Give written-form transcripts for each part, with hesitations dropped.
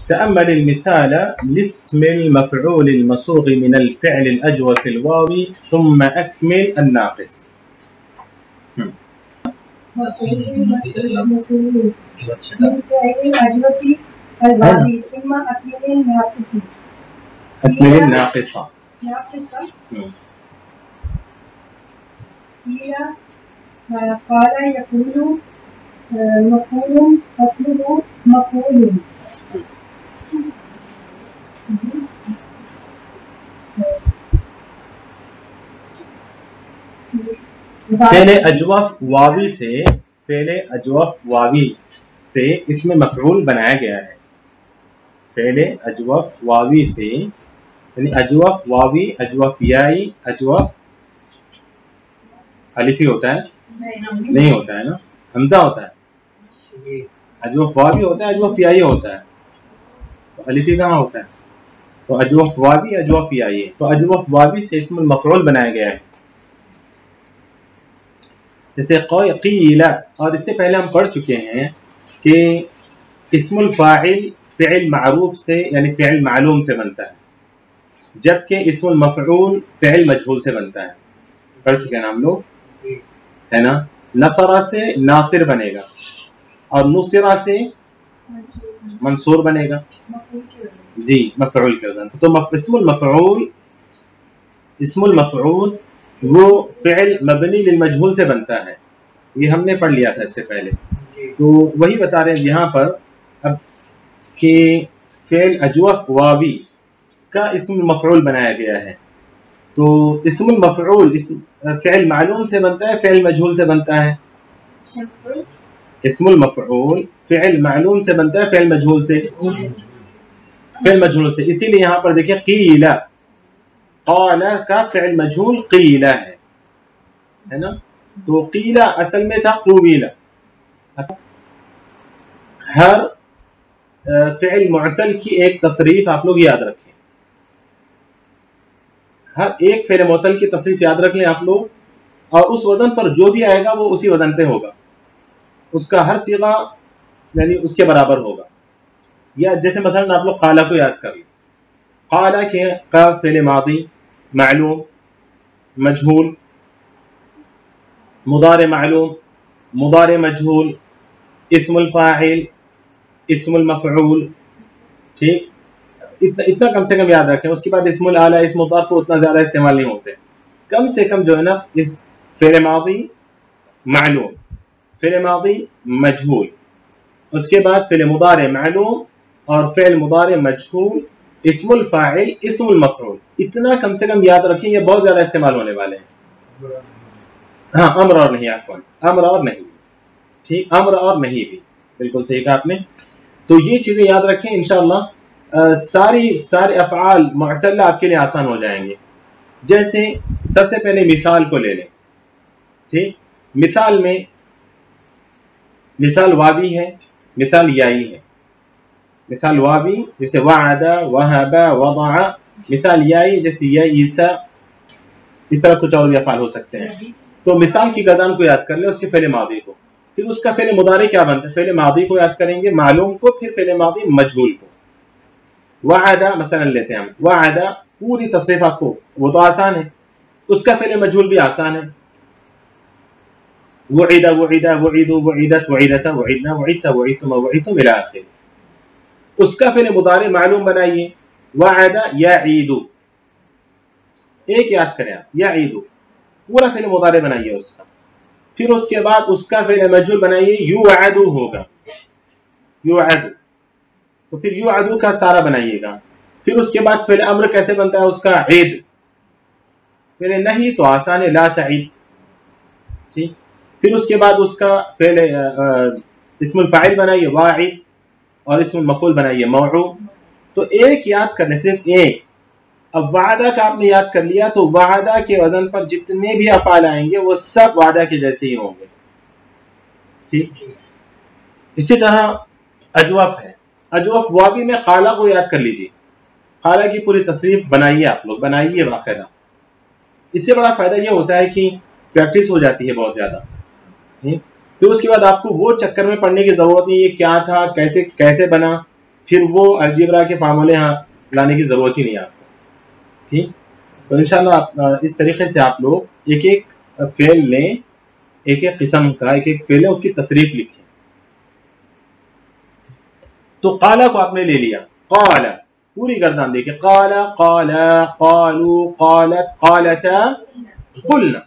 تأمل المثال لاسم المفعول المصوغ من الفعل الأجوف الواوي ثم أكمل الناقص. مسؤولين من فعل الأجوف الواوي ثم أكمل الناقص. أكمل الناقصة. قال يقول مفعول أصله مفعول. فعل اجوف واوی سے اس میں مفعول بنایا گیا ہے. فعل اجوف واوی سے یعنی اجوف واوی اجوف یائی اجوف الفی ہوتا ہے نہیں ہوتا ہے نا حمزہ ہوتا ہے. اجوف واوی ہوتا ہے اجوف یائی ہوتا ہے تو الفی کہاں ہوتا ہے. تو اجوف واوی اجوف یائی تو اجوف واوی سے اسم المفعول بنایا گیا ہے. جیسے قیل اور اس سے پہلے ہم پڑھ چکے ہیں کہ اسم الفاعل فعل معروف سے یعنی فعل معلوم سے بنتا ہے جبکہ اسم المفعول فعل مجہول سے بنتا ہے. پڑھ چکے ہیں نا ہم لوگ ہے نا. نصرہ سے ناصر بنے گا اور نصرہ سے منصور بنے گا جی مفعول کے وزن. تو اسم المفعول وہ فعل مبنی للمجہول سے بنتا ہے. یہ ہم نے پڑھ لیا تھا اس سے پہلے. تو وہی بتا رہے ہیں یہاں پر اب کہ فعل اجوف واوی کا اسم مفعول بنایا گیا ہے. تو اسم المفعول فعل معلوم سے بنتا ہے فعل مجہول سے بنتا ہے. اسم المفعول فعل معلوم سے بنتا ہے فعل مجہول سے اسی لیے یہاں پر دیکھیں قیل قال کا فعل مجہول قیل ہے نا. تو قیل اصل میں تھا قویل. ہر فعل معتل کی ایک تصریف آپ لوگ یاد رکھیں. ہر ایک فعل معتل کی تصریف یاد رکھ لیں آپ لوگ اور اس وزن پر جو بھی آئے گا وہ اسی وزن پہ ہوگا. اس کا ہر صیغہ یعنی اس کے برابر ہوگا. یا جیسے مثلا آپ لوگ قالا کو یاد کر لیں. قالا کا فعل ماضی معلوم مجہول مضارع معلوم مضارع مجہول اسم الفاعل اسم المفعول. ٹھیک اتنا کم سے کم یاد رکھیں. اس کے بعد اسم الاعلی اسم مضاف کو اتنا زیادہ استعمال نہیں ہوتے. کم سے کم جو ہے نا اس فعل ماضی معلوم فعل ماضی مجہول اس کے بعد فعل مضارع معلوم اور فعل مضارع مجہول اسم الفاعل اسم المفعول. اتنا کم سے کم یاد رکھیں. یہ بہت زیادہ استعمال ہونے والے ہیں. ہاں امر اور نہیں عفوا امر اور نہیں ٹھیک امر اور نہیں بھی بالکل صحیح کہا آپ نے. تو یہ چیزیں یاد رکھیں انشاءاللہ سارے افعال معتلہ آپ کے لیے آسان ہو جائیں گے. جیسے سب سے پہلے مثال کو لے لیں. ٹھیک مثال میں مثال واوی ہے مثال یائی ہے. مثال واوی جیسے وعد وہب وضع. مثال یائی جیسے یئس. اس طرح کچھ اور بھی افعال ہو سکتے ہیں. تو مثال کی گردان کو یاد کر لیں اس کے فعل ماضی کو پھر اس کا فعل مضارع کیا بنتا ہے. فعل ماضی کو یاد کریں گے معلوم کو پھر فعل ماضی مجہول کو. وعد مثلا لیتے ہیں ہم وعد پوری تصریف آپ کو وہ تو آسان ہے. اس کا فعل مجہول بھی آسان ہے. وعد وعد وعد وعدت وعدت وعدنا وعدت وعدتم وعدتم الى آخر. اس کا فعل مضارع معلوم بنائیے وعد یعید. ایک یاد کریں آپ یعید پورا فعل مضارع بنائیے اس کا. پھر اس کے بعد اس کا فعل مجہول بنائیے یوعد ہوگا یوعد. تو پھر یوعد کا سارا بنائیے گا. پھر اس کے بعد فعل امر کیسے بنتا ہے اس کا عید. فعل نہیں تو آسان ہے لا تعید. ٹھیک پھر اس کے بعد اس کا فعل اسم الفاعل بنائیے واعد اور اسم المفعول بنائیے موعود. تو ایک یاد کرنے صرف ایک. اب وعدہ کا آپ نے یاد کر لیا تو وعدہ کے وزن پر جتنے بھی افعال آئیں گے وہ سب وعدہ کے جیسے ہی ہوں گے. ٹھیک اسی طرح اجوف ہے. اجوف واوی میں قالا کو یاد کر لیجیے. قالا کی پوری تصریف بنائیے آپ لوگ بنائیے باقاعدہ. اس سے بڑا فائدہ یہ ہوتا ہے کہ پریکٹس ہو جاتی ہے بہت زیادہ. پھر اس کے بعد آپ کو وہ چکر میں پڑھنے کی ضرورت نہیں یہ کیا تھا کیسے بنا. پھر وہ الجبرا کے فارمولے یہاں لانے کی ضرورت ہی نہیں ہے آپ کو. ٹھیک. تو انشاءاللہ اس طریقے سے آپ لوگ ایک ایک فعل لیں، ایک ایک قسم کا ایک ایک فعل ہے اس کی تصریف لکھیں. تو قالا کو آپ نے لے لیا، قالا پوری گردان دیکھیں، قالا قالا قالوا قالت قالتا قلنا.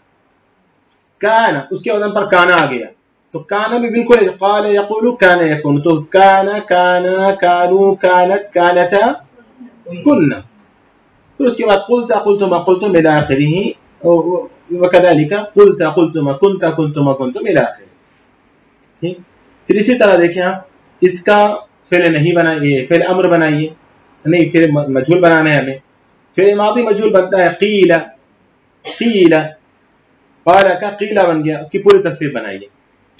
کانا اس کے وزن پر کانا آ گیا، تو کانا بھی بالکل قال یقول کانا یکون، تو کانا کانا کانوا کانت کانتا قلنا. پھر اس کے بعد قلت قلتما قلتم الى آخره وكذلك قلت قلتما كنت كنتما كنتم الى آخره. ٹھیک. پھر اسی طرح دیکھیں آپ اس کا فعل نہیں بنائیے، فعل امر بنائیے، نہیں فعل مجہول بنانا ہے ہمیں. فعل ماضی مجہول بنتا ہے قیل، قیل قال کا قیلا بن گیا، اس کی پوری تصریف بنائیے.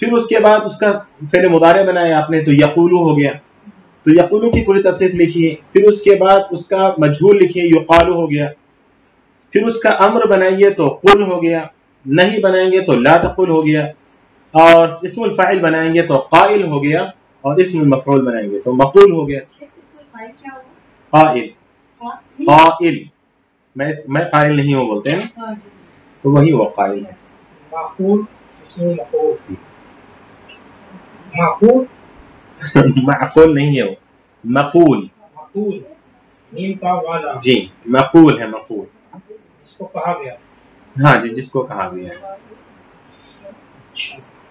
پھر اس کے بعد اس کا فعل مضارع بنایا آپ نے تو یقولو ہو گیا، تو یقولو کی پوری تصریف لکھیے. پھر اس کے بعد اس کا مجہول لکھیے، یقالو ہو گیا. پھر اس کا امر بنائیے تو قل ہو گیا، نہیں بنائیں گے تو لا تقل ہو گیا، اور اسم الفاعل بنائیں گے تو قائل ہو گیا، اور اسم المفعول بنائیں گے تو مقول ہو گیا. قائل، قائل میں قائل نہیں ہوں بولتے ہیں تو وہی وہ قائل ہے. معقول اسم مفعول، معقول معقول نہیں ہے وہ، مقول. مقول نیم کا والا، جی مقول ہے، مقول اس کو کہا گیا. ہاں جی جس کو کہا گیا ہے.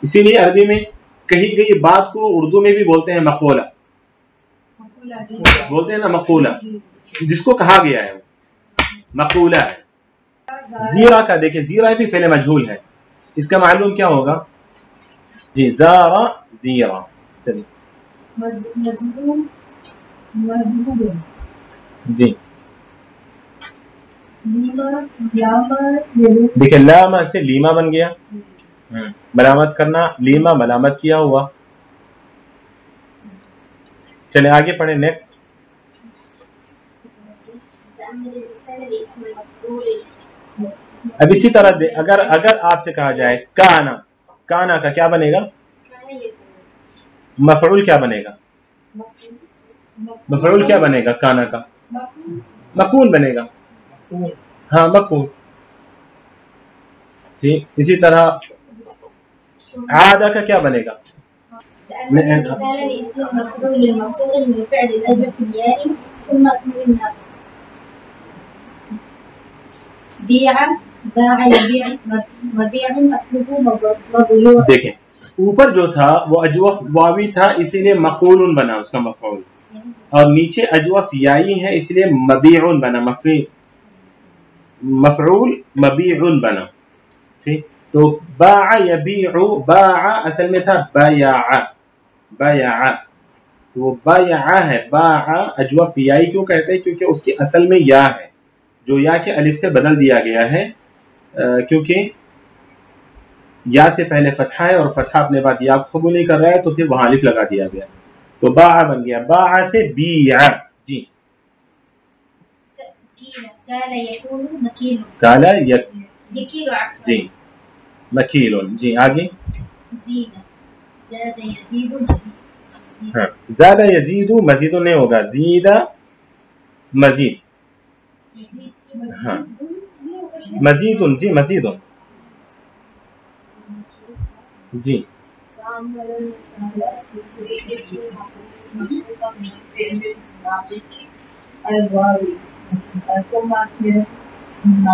اسی لیے عربی میں کہیں کہیں بات کو اردو میں بھی بولتے ہیں مقولہ، بولتے ہیں نا مقولہ، جس کو کہا گیا ہے مقولہ ہے. زیرہ کا دیکھیں، زیرہ بھی فعل مجہول ہے، اس کا معلوم کیا ہوگا؟ جی زارا زیرہ. چلیے جی دیکھیں لاما سے لیما بن گیا، ملامت کرنا، لیما ملامت کیا ہوا. چلے آگے پڑھیں نیکسٹ. اب اسی طرح اگر آپ سے کہا جائے کانا، کانا کا کیا بنے گا؟ مفعول کیا بنے گا؟ مفعول کیا بنے گا کانا کا؟ مکون بنے گا. ہاں مکون. ٹھیک. اسی طرح عادہ کا کیا بنے گا؟ دیکھیں اوپر جو تھا وہ اجوف واوی تھا اسی لیے مقول بنا اس کا مفعول، اور نیچے اجوف یائی ہے اس لیے مبیع بنا، مفعول مبیع بنا. ٹھیک. تو باع یبیع، باع اصل میں تھا بیع، بیع وہ بیع ہے. باع اجوف یائی کیوں کہتے ہیں؟ کیونکہ اس کی اصل میں یا ہے، جو یا کے الف سے بدل دیا گیا ہے، کیونکہ یا سے پہلے فتحہ ہے اور فتحہ اپنے بعد یا قبول نہیں کر رہا ہے تو پھر وہاں الف لگا دیا گیا، تو باع بن گیا. باع سے بیع. جی کالا جی مکیل. جی آگے. ہاں زیادہ یزید مزید نہیں ہوگا، زید مزید. ہاں مزید. جی مزید. جی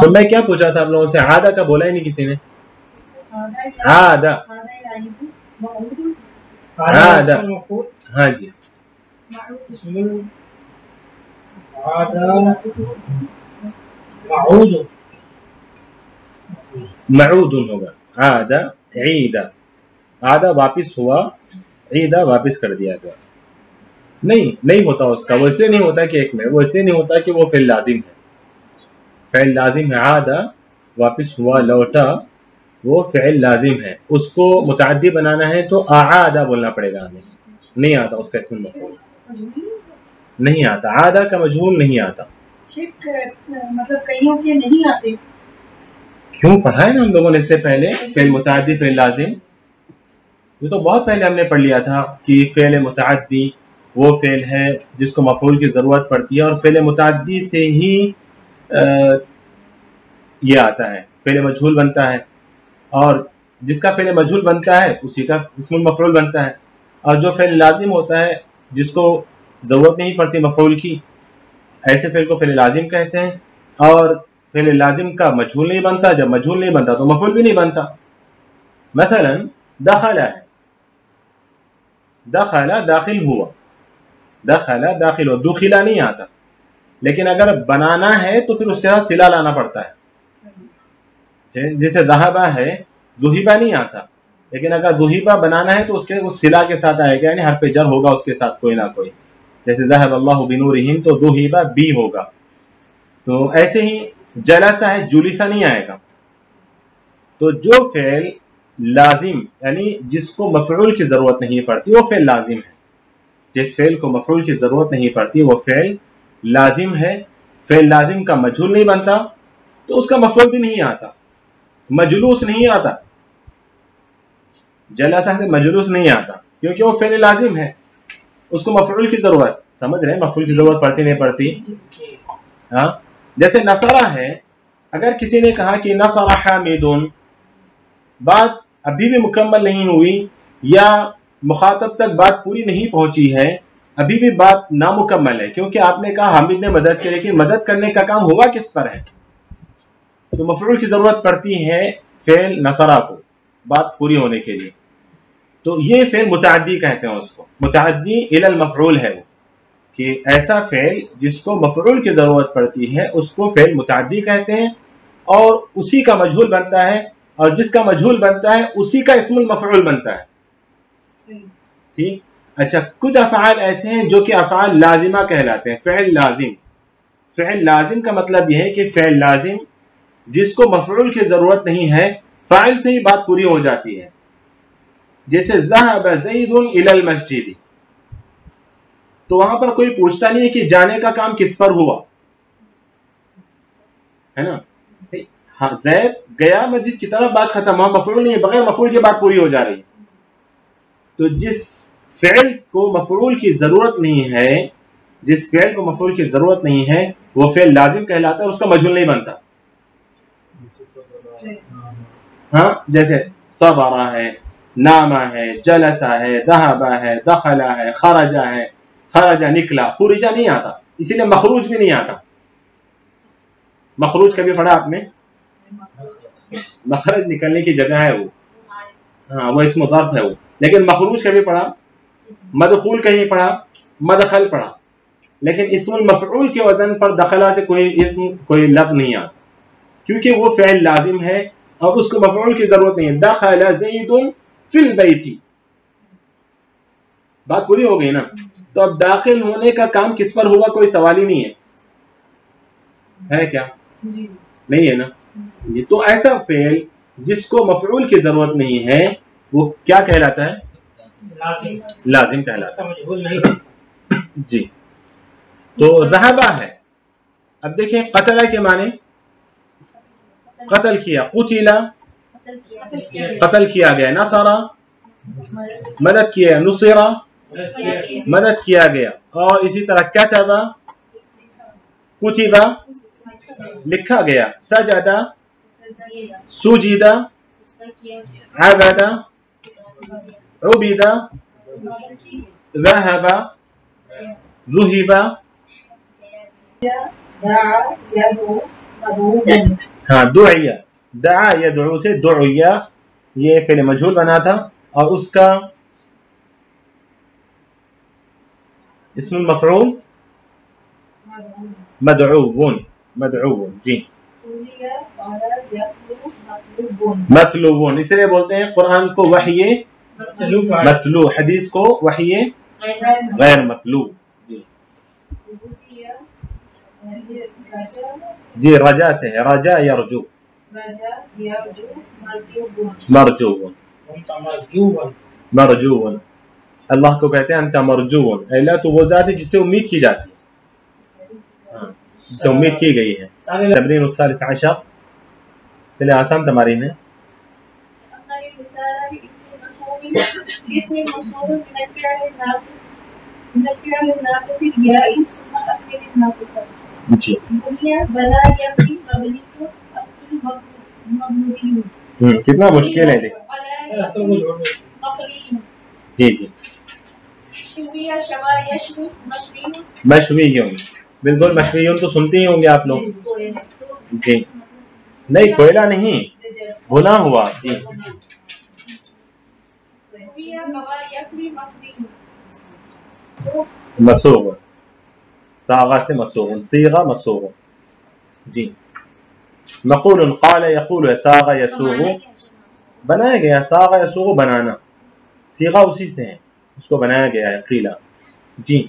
تو میں کیا پوچھا تھا آپ لوگوں سے؟ عادہ کا بولا ہی نہیں کسی نے. عادہ، عادہ ہاں جی معود ہوگا. عادہ عیدہ، عادہ واپس ہوا، عیدہ واپس کر دیا گیا. نہیں ہوتا اس کا، وہ اس لیے نہیں ہوتا کہ ایک میں، وہ اس لیے نہیں ہوتا کہ وہ فعل لازم ہے. فعل لازم ہے، عادہ واپس ہوا لوٹا، وہ فعل لازم ہے. اس کو متعدی بنانا ہے تو اعادہ بولنا پڑے گا ہمیں. نہیں آتا اس کا اسم مفعول، نہیں آتا. عادہ کا مجہول نہیں آتا. مطلب کئیوں کے نہیں آتے. کیوں پڑھا ہے نا ہم لوگوں نے اس سے پہلے فعل متعدی فعل لازم، یہ تو بہت پہلے ہم نے پڑھ لیا تھا کہ فعل متعدی وہ فعل ہے جس کو مفعول کی ضرورت پڑتی ہے، اور فعل متعدی سے ہی یہ آتا ہے، فعل مجہول بنتا ہے، اور جس کا فعل مجہول بنتا ہے اسی کا اسم المفعول بنتا ہے، اور جو فعل لازم ہوتا ہے جس کو ضرورت نہیں پڑتی مفعول کی، ایسے فعل کو فعل لازم کہتے ہیں، اور فعل لازم کا مجہول نہیں بنتا، جب مجہول نہیں بنتا تو مفعول بھی نہیں بنتا۔ مثلا دخل ہے، دخل داخل ہوا، دخل داخل ہوا، دخلا نہیں آتا، لیکن اگر بنانا ہے تو پھر اس کے ساتھ صلہ لانا پڑتا ہے، جیسے ذہبہ ہے، ذہبہ نہیں آتا، لیکن اگر ذہبہ بنانا ہے تو اس کے اس صلہ کے ساتھ آئے گا، یعنی حرف جر ہوگا اس کے ساتھ کوئی نہ کوئی، جیسے ذہب اللہ بنورہم تو ذہبہ بھی ہوگا۔ تو ایسے ہی جلسہ ہے، جلسہ نہیں آئے گا۔ تو جو فعل لازم یعنی جس کو مفعول کی ضرورت نہیں پڑتی وہ فعل لازم ہے، جس فعل کو مفعول کی ضرورت نہیں پڑتی وہ فعل لازم ہے۔ فعل لازم کا مجہول نہیں بنتا تو اس کا مفعول بھی نہیں آتا، مجلوس نہیں آتا، جلسہ سے مجلوس نہیں آتا کیونکہ وہ فعل لازم ہے، اس کو مفعول کی ضرورت، سمجھ رہے ہیں مفعول کی ضرورت پڑتی نہیں پڑتی؟ ہاں، جیسے نصرہ ہے، اگر کسی نے کہا کہ نصر حامدون، بات ابھی بھی مکمل نہیں ہوئی یا مخاطب تک بات پوری نہیں پہنچی ہے، ابھی بھی بات نامکمل ہے، کیونکہ آپ نے کہا حامد نے مدد کی، لیکن مدد کرنے کا کام ہوا کس پر ہے؟ تو مفعول کی ضرورت پڑتی ہے فعل نصرہ کو بات پوری ہونے کے لیے، تو یہ فعل متعدی کہتے ہیں اس کو، متعدی الی المفعول ہے وہ، کہ ایسا فعل جس کو مفعول کی ضرورت پڑتی ہے اس کو فعل متعدی کہتے ہیں، اور اسی کا مجہول بنتا ہے، اور جس کا مجہول بنتا ہے اسی کا اسم المفعول بنتا ہے۔ ٹھیک، اچھا، کچھ افعال ایسے ہیں جو کہ افعال لازمہ کہلاتے ہیں، فعل لازم۔ فعل لازم کا مطلب یہ ہے کہ فعل لازم جس کو مفعول کی ضرورت نہیں ہے، فاعل سے ہی بات پوری ہو جاتی ہے، جیسے ذهب زید الى المسجد، تو وہاں پر کوئی پوچھتا نہیں ہے کہ جانے کا کام کس پر ہوا، ہے نا، زید گیا مسجد کی طرف، بات ختم، وہاں مفعول نہیں ہے، بغیر مفعول کی بات پوری ہو جا رہی ہے۔ تو جس فعل کو مفعول کی ضرورت نہیں ہے، جس فعل کو مفعول کی ضرورت نہیں ہے وہ فعل لازم کہلاتا ہے، اس کا مجہول نہیں بنتا۔ ہاں، جیسے صبر ہے، نامہ ہے، جلسہ ہے، ذہبہ ہے، دخلہ ہے، خرجہ ہے، خرجہ نکلا، خرجہ نہیں آتا، اسی لیے مخروج بھی نہیں آتا۔ مخروج کبھی پڑھا آپ نے؟ مخرج نکلنے کی جگہ ہے وہ، ہاں وہ اسم ظرف ہے وہ، لیکن مخروج کبھی پڑھا؟ مدخول کہیں پڑھا، مدخل پڑھا، لیکن اسم المفعول کے وزن پر دخلہ سے کوئی لفظ نہیں آتا، کیونکہ وہ فعل لازم ہے اور اس کو مفعول کی ضرورت نہیں ہے۔ دخل زید فی البیت، بات پوری ہو گئی نا؟ تو اب داخل ہونے کا کام کس پر ہوا کوئی سوال ہی نہیں ہے کیا؟ نہیں ہے نا؟ تو ایسا فعل جس کو مفعول کی ضرورت نہیں ہے وہ کیا کہلاتا ہے؟ لازم کہلاتا ہے۔ جی، تو ذہبہ ہے، اب دیکھیں قتل کے معنی قتل کیا، قتلا قتل کیا گیا، نصرہ مدد کیا، نصرہ مدد کیا گیا، اور اسی طرح کتبہ کتبہ لکھا گیا، سجدہ سجدہ، عبدہ عبدہ، ذهب ذهب، ہاں دعیا، دعا یدعو سے دعیا، یہ فعل مجہول بنا تھا، اور اس کا اسم المفعول مدعوون، مدعوون، جی، مطلوبون، اس لیے بولتے ہیں قرآن کو وحی مطلوب، حدیث کو وحی غیر مطلوب۔ جی جی، رجا سے ہے، رجا یرجو، مرجوون، مرجوون، اللہ کو کہتے ہیں انت مرجوون، اللہ تو وہ ذات ہے جس سے امید کی جاتی ہے، جس سے امید کی گئی ہے۔ تمرین الثالث عشر، چلے آسان تمارین ہے۔ من الفعل الناقص الياء ثم أخير الناقصة. جی بني بنا يبني مبني أصل مبني. کتنا مشکل ہے دیکھ. مقلي. جی جی شوية شوا يشوي مشوي. مشویون، بالکل مشویون تو سنتے ہی ہوں گے آپ لوگ. جی نہیں کوئلہ نہیں، بنا ہوا. جی مسوغ، ساغا سے مسوغ، صیغہ مسوغ. جی مقول قال یقول ہے، ساغا یسوغ بنایا گیا، ساغا یسوغ بنانا، صیغہ اسی سے ہے، اس کو بنایا گیا ہے قیلہ. جی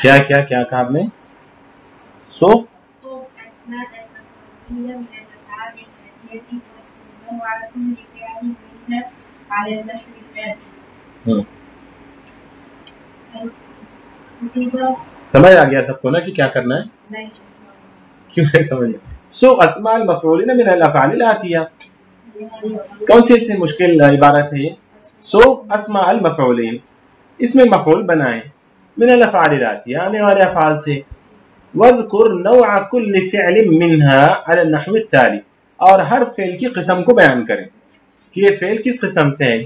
کیا کیا کیا کہا آپ نے؟ سو سمجھ آ گیا سب کو نا کہ کیا کرنا ہے؟ کیوں نہیں سمجھ؟ سو اسماء المفعولین من الافعال الاتیہ. کون سی سے مشکل عبارت ہے یہ؟ سو اسماء المفعولین، اس میں مفعول بنائیں، من الافعال الاتیہ آنے والے افعال سے. واذکر نوع کل فعل منها على النحو التالی، اور ہر فعل کی قسم کو بیان کریں کہ یہ فعل کس قسم سے ہے.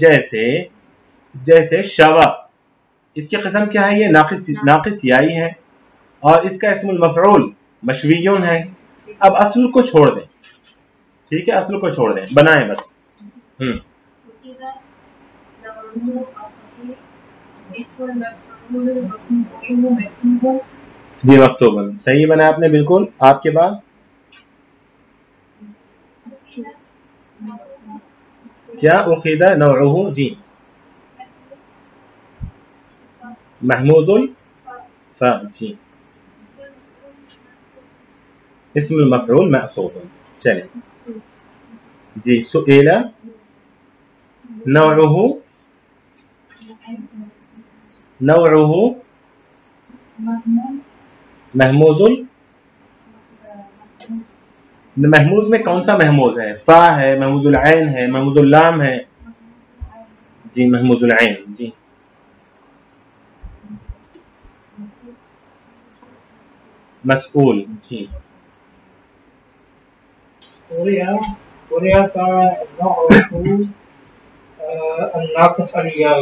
جیسے شوا، اس کی قسم کیا ہے؟ یہ ناقص یائی ہے، اور اس کا اسم المفعول مشویون ہے. اب اصل کو چھوڑ دیں، ٹھیک ہے، اصل کو چھوڑ دیں، بنائیں بس. جی مکتوباً صحیح بنا آپ نے بالکل. آپ کے بعد کیا؟ اخذ نوعه. جی محمود الفا. جی اسم المفعول مأخوذ. چلیں جی سئل نوعه محموز. محموز میں کون سا محموز ہے؟ فا ہے، محموز العین ہے، محموز اللام ہے. جی محموز العین. جی مسئول. جی قرية نوعه الناقص الياء.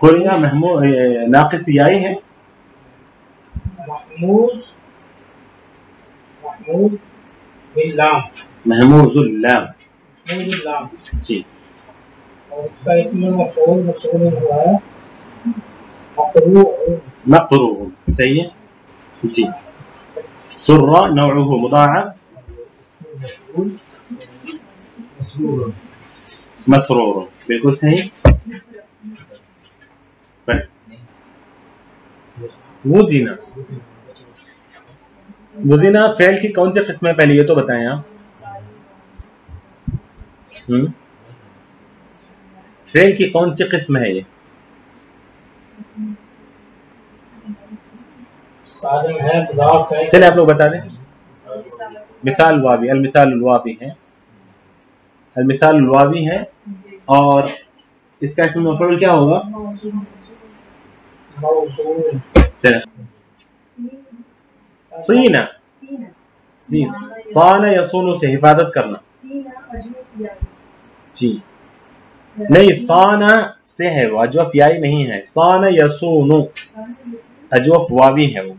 قرية ناقص یائی ہے. محمود باللام. محموز اللام. جی اور اس کا اسم مفعول مسئول ہوا ہے مقروء. صحیح ہے. جی سر نوعه مضاعف مسرور. بالکل صحیح. وزینہ فعل کی کون سی قسمیں پہلے یہ تو بتائیں آپ. فعل کی کون سی قسم ہے یہ؟ چلے آپ لوگ بتا دیں. مثال واوی، المثال الواوی ہے، المثال الواوی ہے. اور اس کا اسم مفعول کیا ہوگا؟ چلے صینہ. جی صان یصون سے حفاظت کرنا. جی نہیں صان سے ہے وہ، اجوف یائی نہیں ہے. صان یصون اجوف واوی ہے وہ.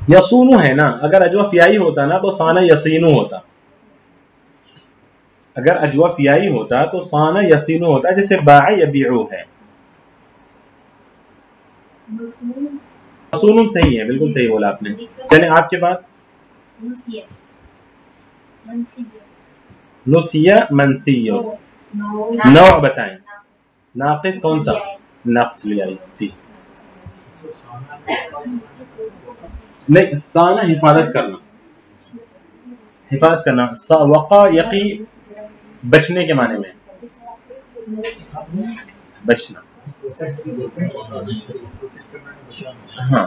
یصون ہے نا، اگر اجوف یائی ہوتا نا تو صان یصین ہوتا. اگر اجوف یائی ہوتا تو صان یصین ہوتا، جیسے باع یبیع ہے. مصون صحیح ہے، بالکل صحیح بولا آپ نے. چلیں آپ کے بعد نسیہ منسی. نوع بتائیں. ناقص کون سا؟ نقص لیائی. جی نہیں صانہ حفاظت کرنا، حفاظت کرنا. وقع یقی بچنے کے معنی میں، بچنا. ہاں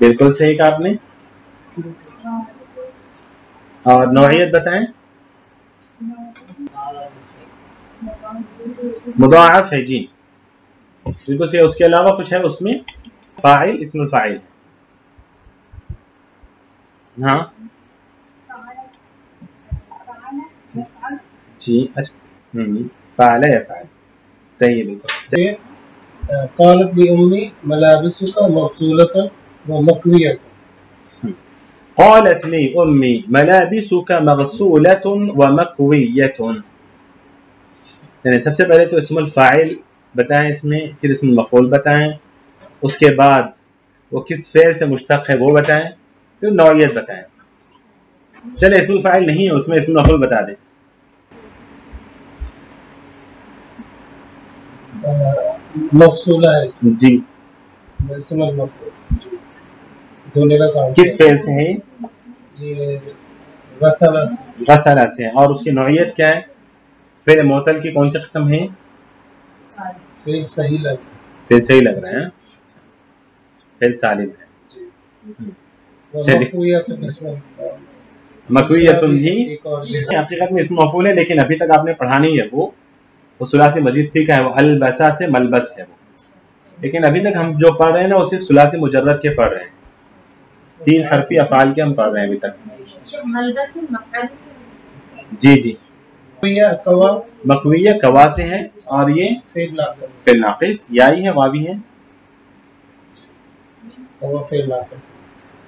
بالکل صحیح کہا آپ نے. اور نوعیت بتائیں. مضاعف ہے جی بالکل صحیح. اس کے علاوہ کچھ ہے اس میں؟ فاعل اسم الفاعل. ہاں جی اچھا فعل یفعل صحیح ہے بالکل. قالت لأمي ملابسك مغسولة ومكوية. قالت لي أمي ملابسك مغسولة ومكوية. یعنی سب سے پہلے تو اسم الفاعل بتائیں اس میں، پھر اسم المفعول بتائیں، اس کے بعد وہ کس فعل سے مشتق ہے وہ بتائیں، پھر نوعیت بتائیں. چلے اسم الفاعل نہیں ہے اس میں، اسم المفعول بتا دیں. مغسولہ ہے اس میں جی اسم المفعول دھونے کا کام. کس فعل سے ہے؟ یہ غسلہ سے. غسلہ سے. اور اس کی نوعیت کیا ہے؟ فعل معطل کی کون سی قسم ہے؟ فعل صحیح لگ فعل صحیح لگ رہا ہے، فعل سالم ہے. مکویت بھی حقیقت میں اسم مفعول ہے، لیکن ابھی تک آپ نے پڑھا نہیں ہے. وہ ثلاثی مزید فی کا ہے، وہ البسا سے ملبس ہے وہ. لیکن ابھی تک ہم جو پڑھ رہے ہیں نا وہ صرف ثلاثی مجرد کے پڑھ رہے ہیں، 3 حرفی افعال کے ہم پڑھ رہے ہیں ابھی تک. جی جی مکویہ کوا سے ہے، اور یہ فعل ناقص یائی ہے واوی ہے.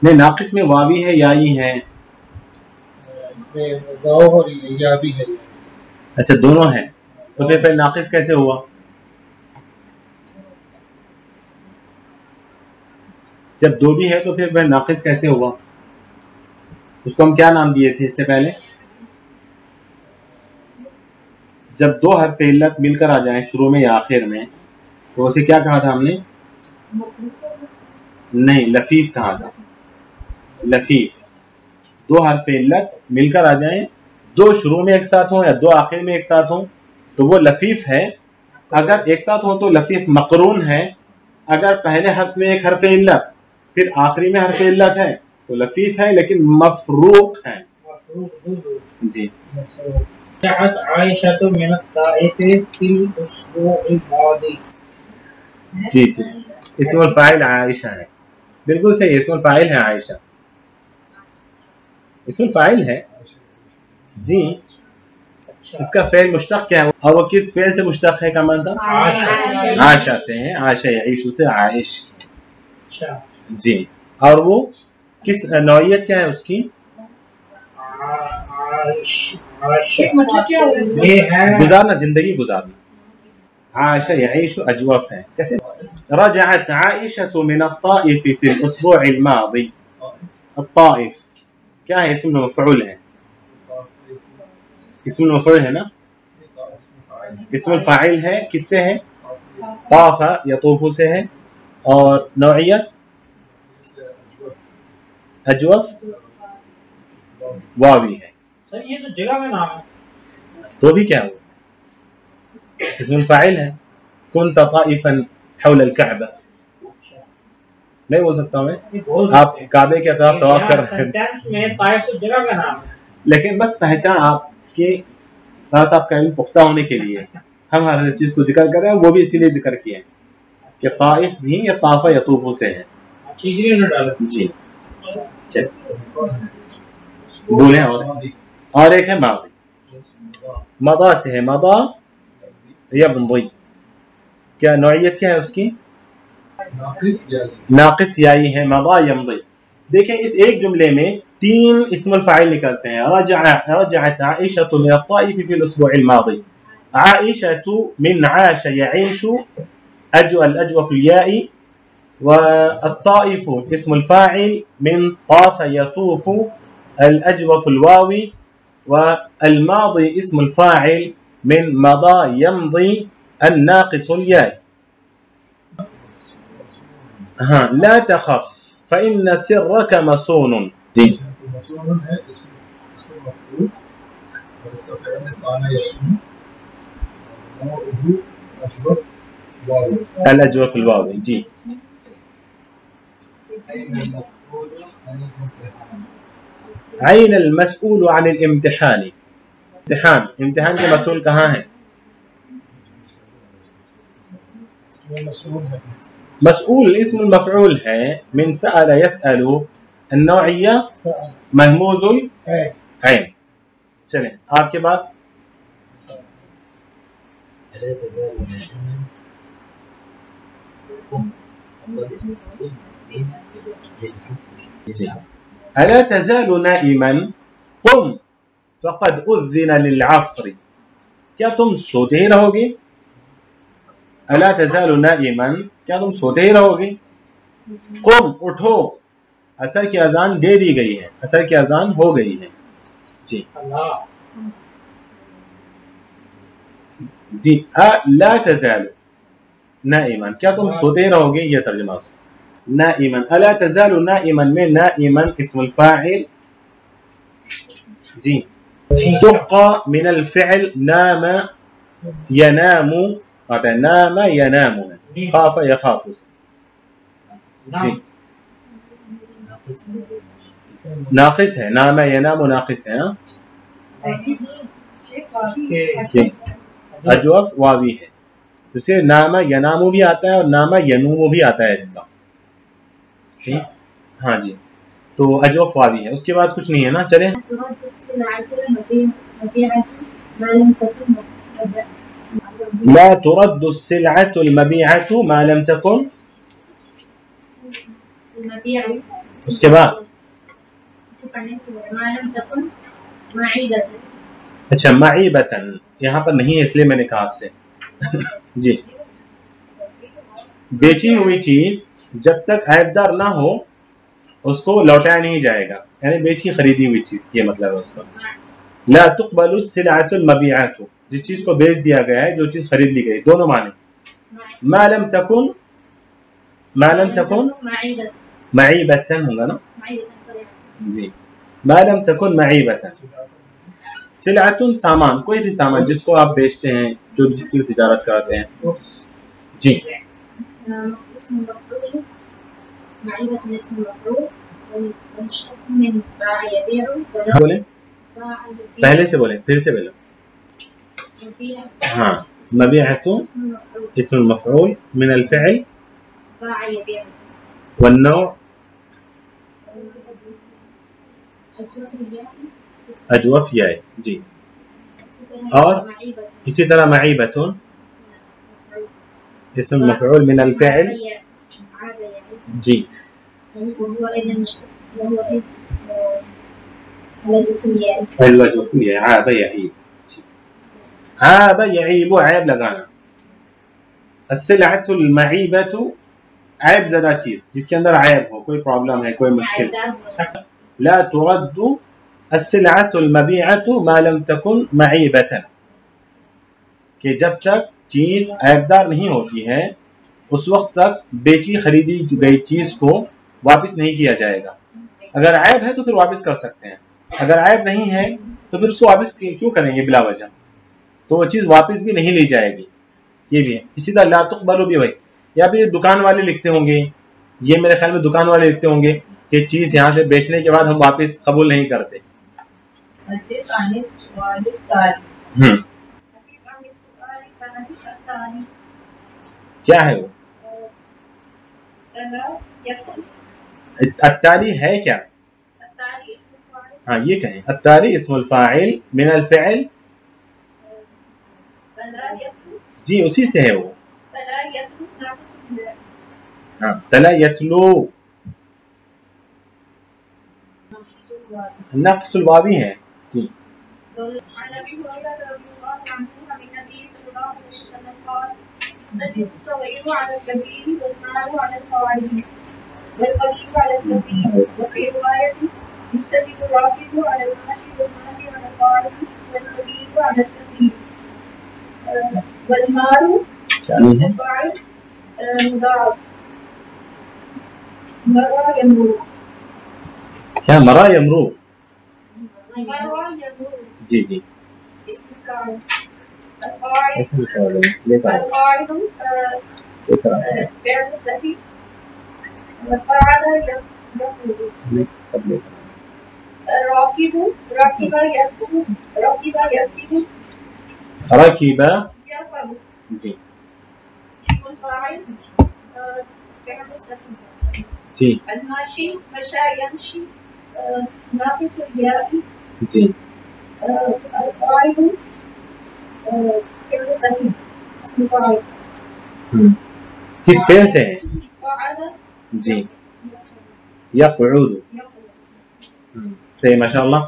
نہیں ناقص میں واوی ہے یائی ہے. اس میں واو اور یا بھی ہے. اچھا دونوں ہیں، تو پھر ناقص کیسے ہوا؟ جب دو بھی ہے تو پھر ناقص کیسے ہوا؟ اس کو ہم کیا نام دیے تھے اس سے پہلے؟ جب 2 حرف علت مل کر آ جائیں شروع میں یا آخر میں تو اسے کیا کہا تھا ہم نے؟ نہیں لفیف کہا تھا. لفیف. 2 حرف علت مل کر آ جائیں، 2 شروع میں ایک ساتھ ہوں یا 2 آخر میں ایک ساتھ ہوں تو وہ لفیف ہے. اگر ایک ساتھ ہوں تو لفیف مقرون ہے. اگر پہلے حرف میں ایک حرف علت پھر آخری میں حرف علت ہے تو لفیف ہے لیکن مفروق ہے. جی عائشة من الطائف في الأسبوع الماضي. جی جی اسم الفاعل عائشہ ہے. بالکل صحیح، اسم الفاعل ہے عائشہ. اسم الفاعل ہے جی. اس کا فعل مشتق کیا ہے اور وہ کس فعل سے مشتق ہے؟ کمان صاحب عائشہ سے ہے. عائشہ یعیش سے عائش. جی اور وہ کس نوعیت کیا ہے اس کی؟ گزارنا، زندگی گزارنا. عائشہ یعیش اجوف ہے. رجعت عائشة من الطائف في الأسبوع الماضي. الطائف کیا ہے؟ اسم مفعول ہے. اسم المفعول ہے نا. اسم الفاعل ہے کس سے ہے؟ طاف یطوف سے ہے. اور نوعیت اجوف واوی ہے. سر یہ تو جگہ کا نام ہے. تو بھی کیا ہوا؟ اسم الفاعل ہے. كنت طائفا حول الكعبة. نہیں بول سکتا ہوں میں، آپ کعبے کے اطراف طواف کر رہے ہیں، لیکن بس پہچان آپ کے پاس آپ کا علم پختہ ہونے کے لیے ہم ہر چیز کو ذکر کر رہے ہیں. وہ بھی اسی لیے ذکر کیا ہے کہ طائف بھی یا طاف یطوف سے ہے. جی بولیں. اور ایک ہے ماضی. مضا سے ہے. مضا یمضی. کیا نوعیت کیا ہے اس کی؟ ناقص یائی ہے. مضا یمضی. دیکھیں اس ایک جملے میں 3 اسم الفاعل نکلتے ہیں. رجعت عائشة من الطائف في الأسبوع الماضي. عائشة من عاش يعيش الأجوف الياء، والطائف اسم الفاعل من طاف يطوف الأجوف الواوي، والماضي اسم الفاعل من مضى يمضي الناقص الياء. لا تخف فإن سرك مصون. جی مصون ہے اسم مفعول اور اس کا فعل صانع یصون. الأجوف الواوي. جی أين المسؤول عن الامتحان؟ عين المسؤول عن الامتحان. امتحان کے مسئول کہاں ہے؟ اسم المسؤول ہے مسؤول اسم المفعول ہے. من سأل يسأل النوعیہ محمود العین. چلیں آپ کے بعد. ألا تزال نائما قم للعصر. ألا تزال نائما قم فقد أذن للعصر. کیا تم سوتے ہی رہو گے؟ ألا تزال نائما کیا تم سوتے ہی رہو گے؟ قم اٹھو عصر کی اذان دے دی گئی ہے، عصر کی اذان ہو گئی ہے. جی جی لا تزال نائما کیا تم سوتے رہو گے، یہ ترجمہ اس نائما. الا تزال نائما میں نائما اسم الفاعل. جی تقى من الفعل نام ينام آتا ہے، نام ينام خاف يخاف. جی ناقص ہے، نام ينام ناقص ہے. جی اجوف واوی ہے، اسے نامہ ینامو بھی آتا ہے اور نامہ ینومو بھی آتا ہے اس کا. ہاں جی تو اجوف واوی ہے. اس کے بعد کچھ نہیں ہے نا. چلیں لا ترد السلعة المبيعة ما لم تكن. اس کے بعد اچھا معیبتن یہاں پر نہیں ہے اس لیے میں نے کہا آپ سے. جی بیچی ہوئی چیز جب تک عیبدار نہ ہو اس کو لوٹایا نہیں جائے گا، یعنی بیچی خریدی ہوئی چیز یہ مطلب ہے اس کا. لا تقبل السلعة المبيعة جس چیز کو بیچ دیا گیا ہے، جو چیز خرید لی گئی. دونوں معنی. ما لم تكن معیبتن ہوگا نا. جی ما لم تكن معیبتن. سلعتن سامان، کوئی بھی سامان جس کو آپ بیچتے ہیں، جو جس کی تجارت کرتے ہیں. جی اسم مفعول معيبة اسم مفعول والمشتق من باع يبيع. بولیں پہلے سے بولیں پھر سے بولیں. ہاں مبيعة اسم المفعول من الفعل باع يبيع والنوع اجوف یا ہے. جی اور اسی طرح معیبتن اسم مفعول من الفعل. جی الوجه فيه عاب يعيب. عاب يعيب عیب لگانا. السلعة المعيبة عیب زدہ چیز جس کے اندر عیب ہو، کوئی پرابلم ہے، کوئی مشکل. لا ترد السلعة المبيعة ما لم تكن معيبة کہ جب تک چیز عیبدار نہیں ہوتی ہے اس وقت تک بیچی خریدی گئی چیز کو واپس نہیں کیا جائے گا. اگر عیب ہے تو پھر واپس کر سکتے ہیں، اگر عیب نہیں ہے تو پھر اس کو واپس کیوں کریں گے بلا وجہ، تو وہ چیز واپس بھی نہیں لی جائے گی. یہ بھی ہے. اسی طرح لا تقبل بھی بھائی، یا پھر دکان والے لکھتے ہوں گے، یہ میرے خیال میں دکان والے لکھتے ہوں گے کہ چیز یہاں سے بیچنے کے بعد ہم واپس قبول نہیں کرتے. کیا ہے وہ التالی ہے کیا؟ ہاں یہ کہیں التالی اسم الفاعل من الفعل. جی اسی سے ہے وہ. ہاں تلا یتلو نقص الواوی ہے. جی يستدل الصغير على الكبير والمال على القواعد والقليل على الكثير. وفي رواية يستدل الراكب على الماشي والماشي على القاعد والقليل على الكثير. والمال اسم فاعل مضاعف مرة يمرو. کیا مرا یمرو؟ مرة يمرو. جی جی اسم فاعل. القاعد فعل سهل قعد يقعد. سب لے راكب ركب يركب ركب يركب ركب يركب. جی اسم الفاعل فعل السكون. جی الماشي مشى يمشي ناقص الياء. جی القاعد فعل السكون اسم الفاعل. کس فعل سے ہے؟ قعد جی يقعد. صحیح ما شاء الله.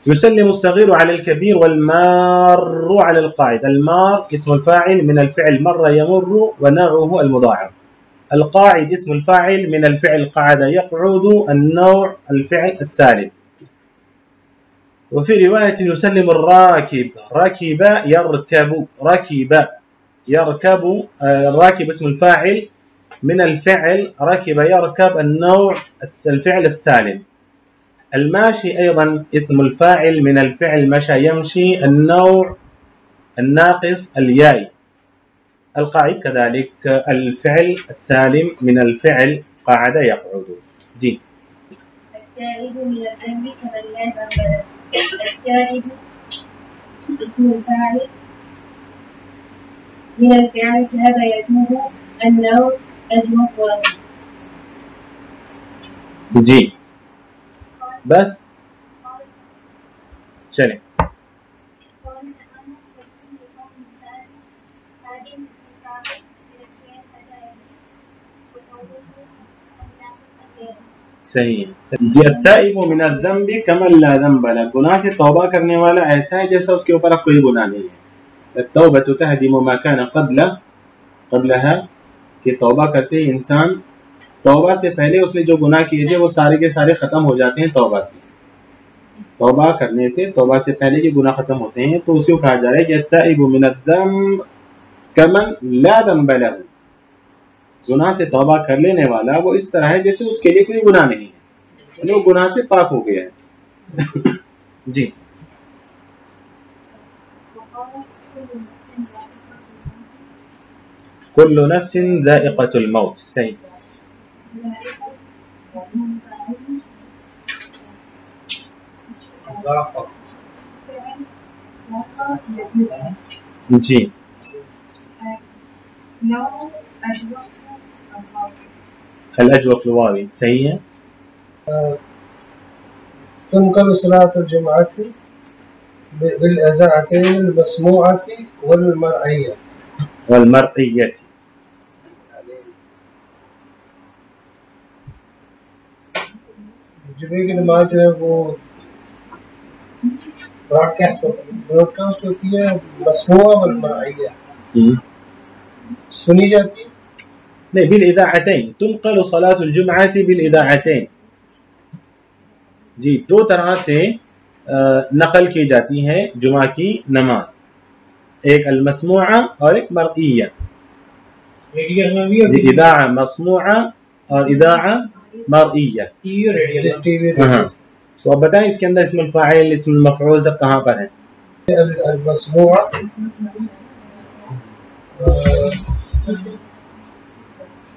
يسلم الصغير على الكبير والمار على القاعد. المار اسم الفاعل من الفعل مر يمر ونوعه المضاعف. القاعد اسم الفاعل من الفعل قعد يقعد النوع الفعل السالم. وفي رواية يسلم الراكب ركب يركب ركب يركب. الراكب اسم الفاعل من الفعل ركب يركب النوع الفعل السالم. الماشي أيضا اسم الفاعل من الفعل مشى يمشي النوع الناقص الياء. القاعد كذلك الفعل السالم من الفعل قعد يقعد. جي التائب من الذنب كمن لا ذنب له. التائب اسم الفاعل من الفعل تاب يتوب النوع المفرد. جي بس چلیں صحیح ہے. جی التائب من الذنب كمن لا ذنب له. گناہ سے توبہ کرنے والا ایسا ہے جیسا اس کے اوپر اب کوئی گناہ نہیں ہے. التوبة تهدم ما كان قبلها کہ توبہ کرتے ہی انسان توبہ سے پہلے اس نے جو گناہ کیے تھے وہ سارے کے سارے ختم ہو جاتے ہیں توبہ سے. توبہ کرنے سے توبہ سے پہلے کے گناہ ختم ہوتے ہیں. تو اسی کو کہا جا رہا ہے کہ التائب من الذنب كمن لا ذنب له. گناہ سے توبہ کر لینے والا وہ اس طرح ہے جیسے اس کے لیے کوئی گناہ نہیں ہے, یعنی وہ گناہ سے پاک ہو گیا ہے. جی كل نفس ذائقة الموت. صحیح. جی الأجوف الواوي. صحیح ہے. تنقل صلاة الجمعة بالإذاعتين المسموعة والمرئية. والمرئية. جمعے کی نماز جو ہے وہ براڈکاسٹ ہوتی ہے مسموعہ والمرئیہ سنی جاتی ہے. نہیں بالإذاعتين. تنقل صلاة الجمعة بالإذاعتين. جی دو طرح سے نقل کی جاتی ہے جمعہ کی نماز, ایک المسموعہ اور ایک مرئیہ. اذاعہ مسموعہ اور اذاعہ مرئیہ. تو اب بتائیں اس کے اندر اسم الفاعل اسم المفعول سب کہاں پر ہیں؟ المسموعہ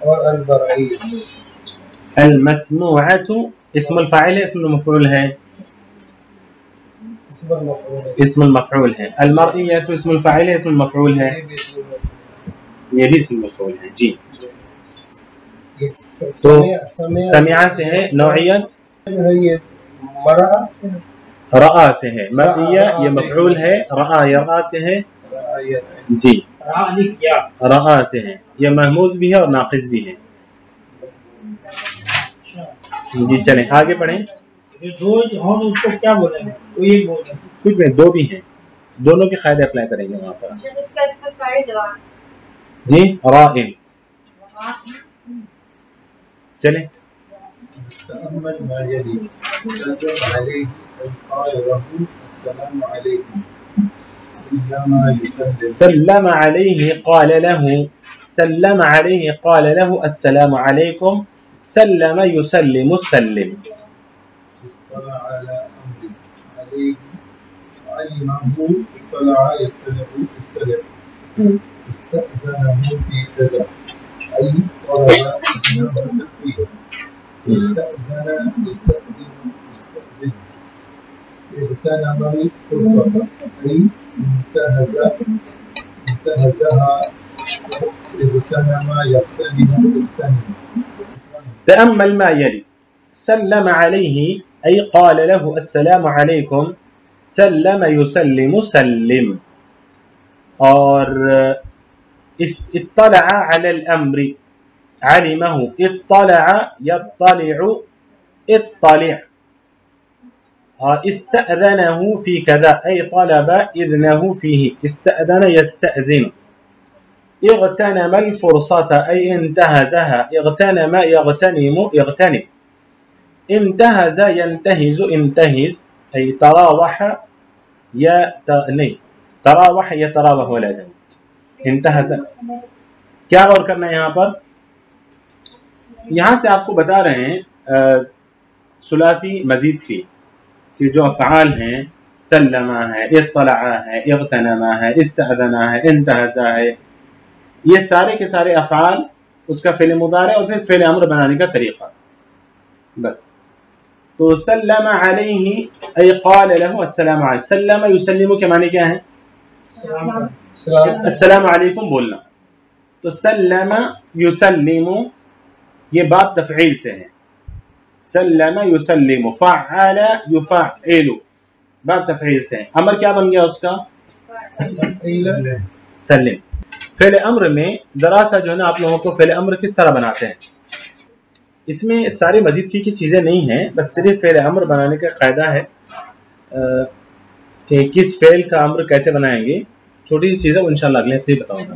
اور المرئیہ. المسموعة اسم الفاعل ہے اسم المفعول ہے؟ اسم المفعول ہے. المرئیہ تو اسم الفاعل ہے اسم المفعول ہے؟ یہ بھی اسم المفعول ہے. جی تو سمع سے ہے نوعیت رأى سے ہے. مرئیہ یہ مفعول ہے. رأى یرأى سے ہے. جی رأى سے ہے. یہ محموز بھی ہے اور ناقص بھی ہے. جی چلیں آگے پڑھیں. کیا بولیں گے کچھ میں دو بھی ہیں, دونوں کے قاعدے اپلائی کریں گے وہاں پر. جی رائن. چلیں تأمل ما يلي. سلم عليه قال له السلام عليكم. سلم عليه قال له سلم عليه قال له السلام عليكم. سلم يسلم السلم. اطلع على أمر عليه علمه اطلع يطلع اطلع. استأذنه في كذا أي تأمل ما يلي. سلم عليه أي قال له السلام عليكم. سلم يسلم سلم. اور اطلع على الأمر علمه. اطلع يطلع اطلع. استأذنه في كذا أي طلب إذنه فيه. استأذن يستأذن. اغتنم الفرصة أي انتهزها. اغتنم يغتنم يغتنم. انتهز ينتهز انتهز أي تراوح تراوح يتراوح ولدا. انتهز. کیا غور کرنا ہے یہاں پر؟ یہاں سے آپ کو بتا رہے ہیں ثلاثی مزید فی کہ جو افعال ہیں سلمہ ہے، اطلع ہے، اغتنمہ ہے، استأذنہ ہے، انتہزہ ہے، یہ سارے کے سارے افعال اس کا فعل مضارع اور پھر فعل امر بنانے کا طریقہ. بس تو سلم علیہ ای قال له السلام علیکم. سلم یسلم کے معنی کیا ہیں؟ السلام علیکم بولنا. تو سلم یسلم یہ باب تفعیل سے ہے. سلم یسلم فعل یفعل باب تفعیل سے ہے. امر کیا بن گیا اس کا؟ سلم. فعل امر میں ذرا سا جو ہے نا آپ لوگوں کو فعل امر کس طرح بناتے ہیں، اس میں ساری مزید فی کی چیزیں نہیں ہیں، بس صرف فعل امر بنانے کا قاعدہ ہے کہ کس فعل کا امر کیسے بنائیں گے. چھوٹی سی چیزیں انشاءاللہ اگلے ہفتے بتاؤں گا.